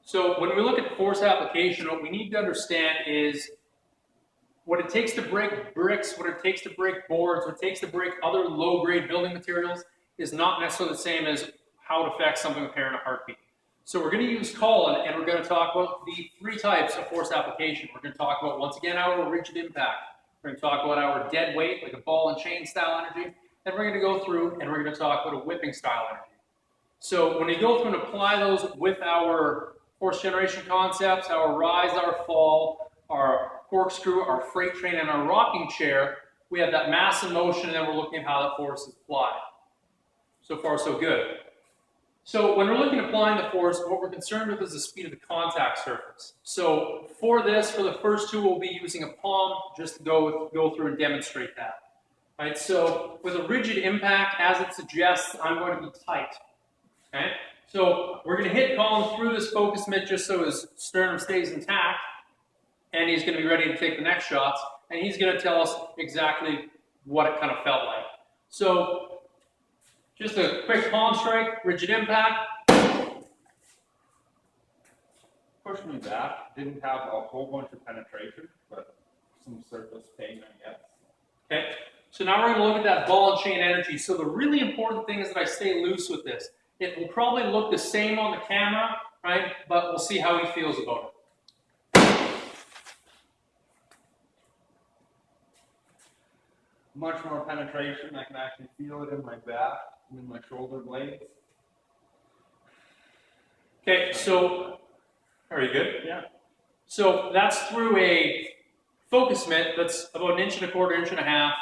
So when we look at force application, what we need to understand is what it takes to break bricks, what it takes to break boards, what it takes to break other low-grade building materials is not necessarily the same as how it affects something with hair and a heartbeat. So we're going to use Colin, and we're going to talk about the three types of force application. We're going to talk about, once again, our rigid impact. We're going to talk about our dead weight, like a ball and chain style energy. Then we're going to go through and we're going to talk about a whipping style energy. So when we go through and apply those with our force generation concepts, our rise, our fall, our corkscrew, our freight train, and our rocking chair, we have that mass in motion, and then we're looking at how that force is applied. So far, so good. So when we're looking at applying the force, what we're concerned with is the speed of the contact surface. So for this, for the first two, we'll be using a palm just to go through and demonstrate that. Right? So with a rigid impact, as it suggests, I'm going to be tight. Okay? So we're going to hit Colin through this focus mitt just so his sternum stays intact, and he's going to be ready to take the next shots, and he's going to tell us exactly what it kind of felt like. So just a quick palm strike, rigid impact. Pushed me back, didn't have a whole bunch of penetration, but some surface pain, I guess. Okay, so now we're going to look at that ball and chain energy. So the really important thing is that I stay loose with this. It will probably look the same on the camera, right? But we'll see how he feels about it. Much more penetration. I can actually feel it in my back and in my shoulder blades. Okay, so are you good? Yeah. So that's through a focus mitt that's about 1.25 inches, 1.5 inches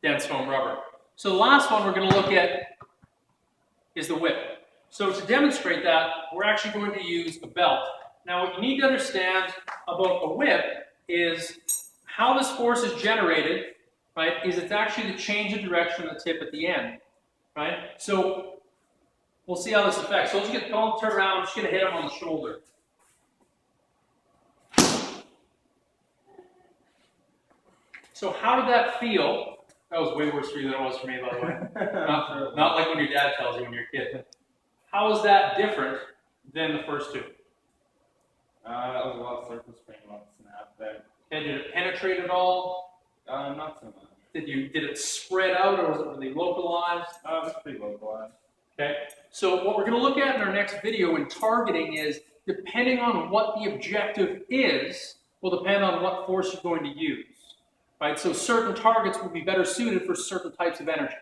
dense foam rubber. So the last one we're going to look at is the whip. So to demonstrate that, we're actually going to use a belt. Now what you need to understand about a whip is how this force is generated, right, is it's actually the change of direction of the tip at the end, right? So we'll see how this affects. So let's get Colin to turn around. I'm just going to hit him on the shoulder. So how did that feel? That was way worse for you than it was for me, by the way. Not like when your dad tells you when you're a kid. How is that different than the first two? That was a lot of surface pain, a lot of snap there. Okay, did it penetrate at all? Not so much. Did it spread out, or was it really localized? It was pretty localized. Okay, so what we're going to look at in our next video in targeting is, depending on what the objective is, will depend on what force you're going to use. Right? So certain targets will be better suited for certain types of energy.